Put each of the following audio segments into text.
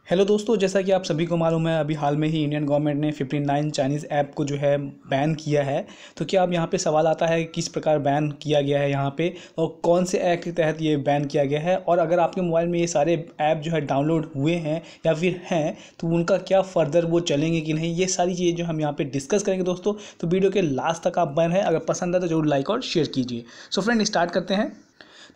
Hello दोस्तों, जैसा कि आप सभी को मालूम है, अभी हाल में ही इंडियन गवर्नमेंट ने 59 चाइनीज़ ऐप को जो है बैन किया है। तो क्या अब यहाँ पे सवाल आता है किस प्रकार बैन किया गया है यहाँ पे, और कौन से ऐप के तहत ये बैन किया गया है, और अगर आपके मोबाइल में ये सारे ऐप जो है डाउनलोड हुए हैं या फिर हैं तो उनका क्या फ़र्दर वो चलेंगे कि नहीं, ये सारी चीज़ें जो हम यहाँ पर डिस्कस करेंगे दोस्तों। तो वीडियो के लास्ट तक आप बने हैं, अगर पसंद है तो जरूर लाइक और शेयर कीजिए। सो फ्रेंड, स्टार्ट करते हैं।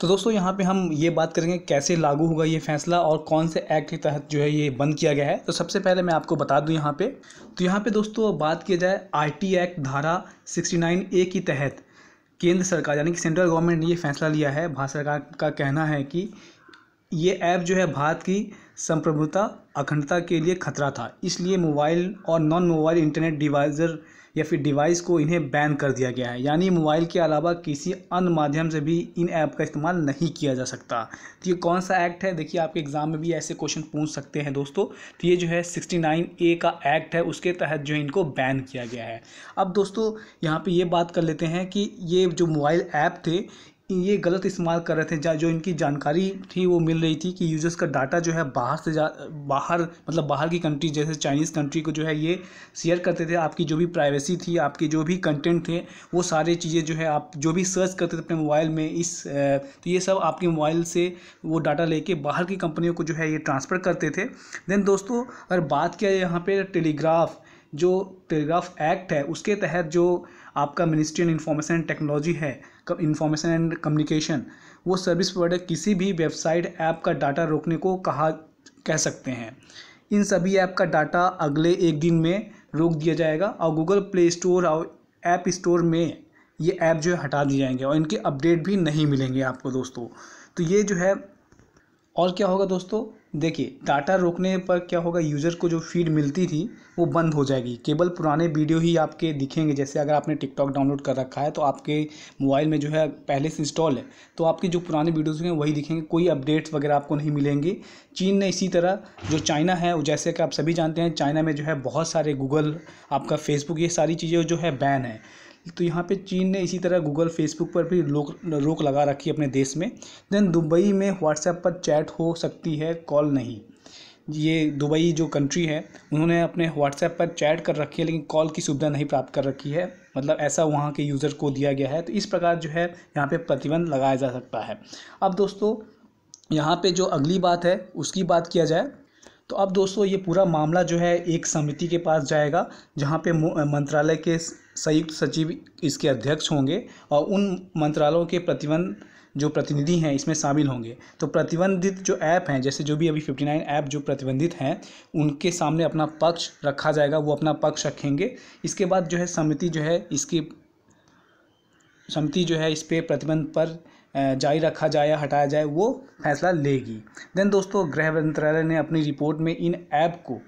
तो दोस्तों यहाँ पे हम ये बात करेंगे कैसे लागू होगा ये फैसला और कौन से एक्ट के तहत जो है ये बंद किया गया है। तो सबसे पहले मैं आपको बता दूं यहाँ पे, तो यहाँ पे दोस्तों बात की जाए आईटी एक्ट धारा 69A के तहत केंद्र सरकार यानी कि सेंट्रल गवर्नमेंट ने ये फैसला लिया है। भारत सरकार का कहना है कि ये ऐप जो है भारत की संप्रभुता अखंडता के लिए खतरा था, इसलिए मोबाइल और नॉन मोबाइल इंटरनेट डिवाइजर या फिर डिवाइस को इन्हें बैन कर दिया गया है। यानी मोबाइल के अलावा किसी अन्य माध्यम से भी इन ऐप का इस्तेमाल नहीं किया जा सकता। तो ये कौन सा एक्ट है, देखिए आपके एग्जाम में भी ऐसे क्वेश्चन पूछ सकते हैं दोस्तों। तो ये जो है 69A का एक्ट है, उसके तहत जो है इनको बैन किया गया है। अब दोस्तों यहाँ पे ये बात कर लेते हैं कि ये जो मोबाइल ऐप थे ये गलत इस्तेमाल कर रहे थे। जो इनकी जानकारी थी वो मिल रही थी कि यूज़र्स का डाटा जो है बाहर की कंट्री जैसे चाइनीज़ कंट्री को जो है ये शेयर करते थे। आपकी जो भी प्राइवेसी थी, आपकी जो भी कंटेंट थे, वो सारी चीज़ें जो है आप जो भी सर्च करते थे अपने मोबाइल में तो ये सब आपके मोबाइल से वो डाटा लेके बाहर की कंपनियों को जो है ये ट्रांसफ़र करते थे। देन दोस्तों अगर बात किया यहाँ पे टेलीग्राफ एक्ट है, उसके तहत जो आपका ministry of information and technology है, इंफॉर्मेशन एंड कम्युनिकेशन, वो सर्विस प्रोवाइडर किसी भी वेबसाइट ऐप का डाटा रोकने को कह सकते हैं। इन सभी ऐप का डाटा अगले 1 दिन में रोक दिया जाएगा और गूगल प्ले स्टोर और ऐप स्टोर में ये ऐप जो है हटा दिए जाएंगे और इनके अपडेट भी नहीं मिलेंगे आपको दोस्तों। तो ये जो है, और क्या होगा दोस्तों, देखिए डाटा रोकने पर क्या होगा, यूज़र को जो फीड मिलती थी वो बंद हो जाएगी। केवल पुराने वीडियो ही आपके दिखेंगे। जैसे अगर आपने टिकटॉक डाउनलोड कर रखा है तो आपके मोबाइल में जो है पहले से इंस्टॉल है, तो आपके जो पुराने वीडियोज़ हैं वही दिखेंगे, कोई अपडेट्स वगैरह आपको नहीं मिलेंगे। चीन ने इसी तरह, जो चाइना है, जैसे कि आप सभी जानते हैं चाइना में जो है बहुत सारे गूगल, आपका फेसबुक, ये सारी चीज़ें जो है बैन है। तो यहाँ पे चीन ने इसी तरह गूगल फेसबुक पर भी रोक लगा रखी है अपने देश में। देन दुबई में व्हाट्सएप पर चैट हो सकती है, कॉल नहीं। ये दुबई जो कंट्री है उन्होंने अपने व्हाट्सएप पर चैट कर रखी है, लेकिन कॉल की सुविधा नहीं प्राप्त कर रखी है। मतलब ऐसा वहाँ के यूज़र को दिया गया है। तो इस प्रकार जो है यहाँ पे प्रतिबंध लगाया जा सकता है। अब दोस्तों यहाँ पे जो अगली बात है उसकी बात किया जाए, तो अब दोस्तों ये पूरा मामला जो है एक समिति के पास जाएगा, जहाँ पे मंत्रालय के संयुक्त सचिव इसके अध्यक्ष होंगे और उन मंत्रालयों के जो प्रतिनिधि हैं इसमें शामिल होंगे। तो प्रतिबंधित जो ऐप हैं, जैसे जो भी अभी 59 ऐप जो प्रतिबंधित हैं, उनके सामने अपना पक्ष रखा जाएगा, वो अपना पक्ष रखेंगे। इसके बाद जो है समिति जो है इस पे प्रतिबंध पर जारी रखा जाए या हटाया जाए, वो फैसला लेगी। देन दोस्तों गृह मंत्रालय ने अपनी रिपोर्ट में इन ऐप को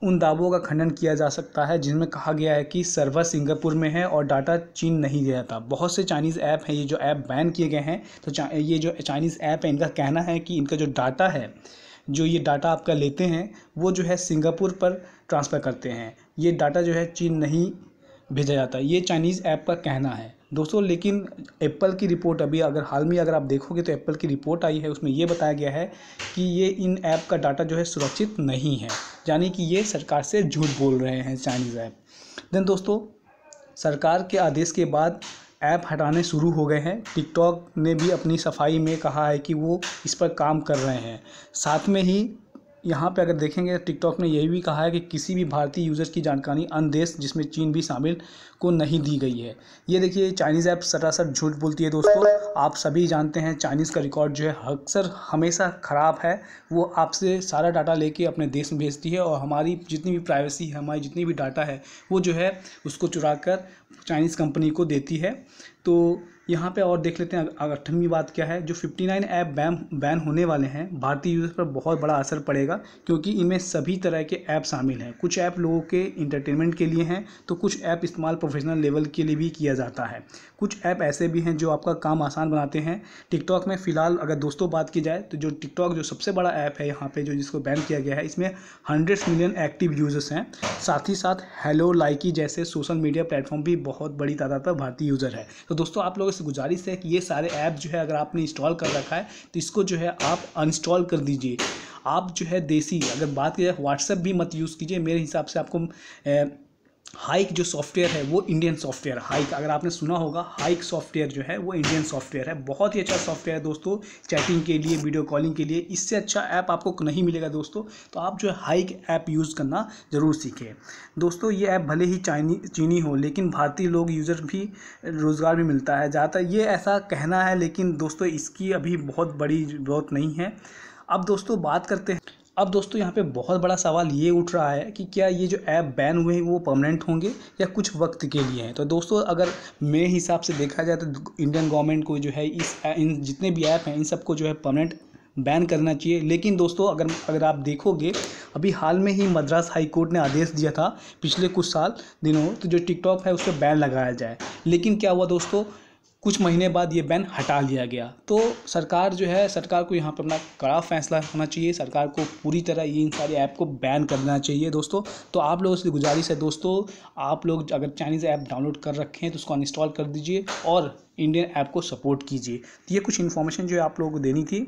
उन दावों का खंडन किया जा सकता है जिनमें कहा गया है कि सर्वर सिंगापुर में है और डाटा चीन नहीं गया था। बहुत से चाइनीज़ ऐप हैं, ये जो ऐप बैन किए गए हैं, तो ये जो चाइनीज़ ऐप है इनका कहना है कि इनका जो डाटा है, जो ये डाटा आपका लेते हैं, वो जो है सिंगापुर पर ट्रांसफ़र करते हैं। ये डाटा जो है चीन नहीं भेजा जाता, ये चाइनीज़ ऐप का कहना है दोस्तों। लेकिन एप्पल की रिपोर्ट अभी हाल में अगर आप देखोगे तो एप्पल की रिपोर्ट आई है, उसमें ये बताया गया है कि ये इन ऐप का डाटा जो है सुरक्षित नहीं है, यानी कि ये सरकार से झूठ बोल रहे हैं चाइनीज़ ऐप। देन दोस्तों सरकार के आदेश के बाद ऐप हटाने शुरू हो गए हैं। टिकटॉक ने भी अपनी सफाई में कहा है कि वो इस पर काम कर रहे हैं। साथ में ही यहाँ पे अगर देखेंगे टिकटॉक ने यही भी कहा है कि किसी भी भारतीय यूज़र की जानकारी अन्य देश जिसमें चीन भी शामिल को नहीं दी गई है। ये देखिए चाइनीज़ ऐप सरासर झूठ बोलती है दोस्तों। आप सभी जानते हैं चाइनीज़ का रिकॉर्ड जो है अक्सर हमेशा ख़राब है। वो आपसे सारा डाटा लेके अपने देश में भेजती है और हमारी जितनी भी प्राइवेसी है, हमारी जितनी भी डाटा है, वो जो है उसको चुरा कर चाइनीज़ कंपनी को देती है। तो यहाँ पे और देख लेते हैं 8वीं बात क्या है। जो 59 ऐप बैन होने वाले हैं, भारतीय यूज़र पर बहुत बड़ा असर पड़ेगा, क्योंकि इनमें सभी तरह के ऐप शामिल हैं। कुछ ऐप लोगों के इंटरटेनमेंट के लिए हैं, तो कुछ ऐप इस्तेमाल प्रोफेशनल लेवल के लिए भी किया जाता है। कुछ ऐप ऐसे भी हैं जो आपका काम आसान बनाते हैं। टिकटॉक में फ़िलहाल अगर दोस्तों बात की जाए तो जो टिकटॉक जो सबसे बड़ा ऐप है यहाँ पे जिसको बैन किया गया है, इसमें 100 मिलियन एक्टिव यूज़र्स हैं। साथ ही साथ हेलो, लाइकी जैसे सोशल मीडिया प्लेटफॉर्म भी बहुत बड़ी तादाद पर भारतीय यूज़र है। तो दोस्तों आप लोग से गुजारिश है कि ये सारे ऐप जो है अगर आपने इंस्टॉल कर रखा है तो इसको जो है आप अनइंस्टॉल कर दीजिए। आप जो है देसी अगर बात की जाए व्हाट्सएप भी मत यूज़ कीजिए। मेरे हिसाब से आपको हाइक जो सॉफ्टवेयर है वो इंडियन सॉफ्टवेयर, हाइक अगर आपने सुना होगा, हाइक सॉफ्टवेयर जो है वो इंडियन सॉफ्टवेयर है। बहुत ही अच्छा सॉफ्टवेयर है दोस्तों, चैटिंग के लिए, वीडियो कॉलिंग के लिए। इससे अच्छा ऐप आपको नहीं मिलेगा दोस्तों। तो आप जो है हाइक ऐप यूज़ करना ज़रूर सीखें दोस्तों। ये ऐप भले ही चीनी हो, लेकिन भारतीय लोग यूज़र भी रोज़गार भी मिलता है ज़्यादातर, ये ऐसा कहना है, लेकिन दोस्तों इसकी अभी बहुत बड़ी ज़रूरत नहीं है। अब दोस्तों बात करते हैं, अब दोस्तों यहाँ पे बहुत बड़ा सवाल ये उठ रहा है कि क्या ये जो ऐप बैन हुए हैं वो परमानेंट होंगे या कुछ वक्त के लिए हैं। तो दोस्तों अगर मेरे हिसाब से देखा जाए तो इंडियन गवर्नमेंट को जो है इन जितने भी ऐप हैं इन सबको जो है परमानेंट बैन करना चाहिए। लेकिन दोस्तों अगर आप देखोगे, अभी हाल में ही मद्रास हाई कोर्ट ने आदेश दिया था पिछले कुछ दिनों, तो जो टिकटॉक है उस पर बैन लगाया जाए। लेकिन क्या हुआ दोस्तों, कुछ महीने बाद ये बैन हटा लिया गया। तो सरकार जो है, सरकार को यहाँ पर अपना कड़ा फैसला होना चाहिए। सरकार को पूरी तरह ये इन सारे ऐप को बैन कर देना चाहिए दोस्तों। तो आप लोगों से गुजारिश है दोस्तों, आप लोग अगर चाइनीज़ ऐप डाउनलोड कर रखे हैं तो उसको अनइंस्टॉल कर दीजिए और इंडियन ऐप को सपोर्ट कीजिए। तो ये कुछ इन्फॉर्मेशन जो है आप लोगों को देनी थी।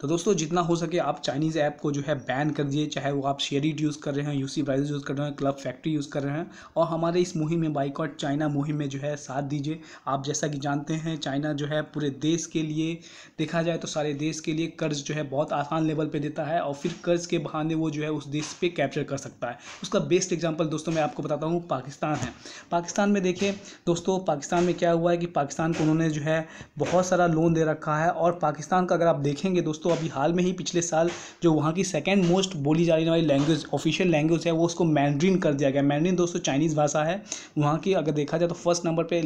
तो दोस्तों जितना हो सके आप चाइनीज़ ऐप को जो है बैन कर दिए, चाहे वो आप शेयरिट यूज़ कर रहे हैं, यूसी ब्राउज़र यूज़ कर रहे हैं, क्लब फैक्ट्री यूज़ कर रहे हैं, और हमारे इस मुहिम में, बाइकॉट चाइना मुहिम में जो है साथ दीजिए। आप जैसा कि जानते हैं चाइना जो है पूरे देश के लिए, देखा जाए तो सारे देश के लिए कर्ज जो है बहुत आसान लेवल पे देता है, और फिर कर्ज के बहाने वो जो है उस देश पे कैप्चर कर सकता है। उसका बेस्ट एग्जांपल दोस्तों मैं आपको बताता हूँ, पाकिस्तान है। पाकिस्तान में देखिए दोस्तों, पाकिस्तान में क्या हुआ है कि पाकिस्तान को उन्होंने जो है बहुत सारा लोन दे रखा है, और पाकिस्तान का अगर आप देखेंगे दोस्तों, अभी हाल में ही पिछले साल जो वहाँ की सेकंड मोस्ट बोली जाने वाली लैंग्वेज, ऑफिशियल लैंग्वेज है, वो उसको मैंड्रीन कर दिया गया। मैंड्रीन दोस्तों चाइनीज़ भाषा है वहाँ की। अगर देखा जाए तो फर्स्ट नंबर पे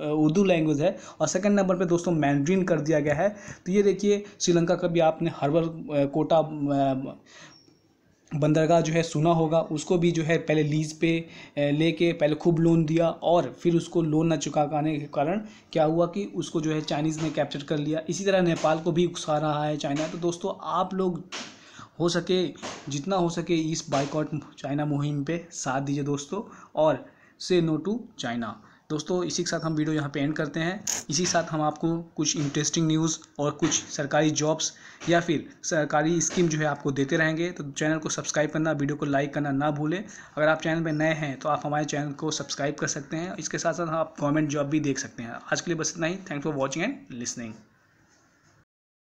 उर्दू लैंग्वेज है और सेकंड नंबर पे दोस्तों मैंड्रीन कर दिया गया है। तो ये देखिए, श्रीलंका का भी आपने हर्बल कोटा बंदरगाह जो है सुना होगा, उसको भी जो है पहले लीज पे लेके पहले खूब लोन दिया, और फिर उसको लोन ना चुका पाने के कारण क्या हुआ कि उसको जो है चाइनीज़ ने कैप्चर कर लिया। इसी तरह नेपाल को भी उकसा रहा है चाइना। तो दोस्तों आप लोग हो सके, जितना हो सके इस बाइकॉट चाइना मुहिम पे साथ दीजिए दोस्तों, और से नो टू चाइना। दोस्तों इसी के साथ हम वीडियो यहाँ पे एंड करते हैं। इसी साथ हम आपको कुछ इंटरेस्टिंग न्यूज़ और कुछ सरकारी जॉब्स या फिर सरकारी स्कीम जो है आपको देते रहेंगे। तो चैनल को सब्सक्राइब करना, वीडियो को लाइक करना ना भूलें। अगर आप चैनल में नए हैं तो आप हमारे चैनल को सब्सक्राइब कर सकते हैं। इसके साथ साथ आप गवर्नमेंट जॉब भी देख सकते हैं। आज के लिए बस इतना ही। Thanks for watching and listening.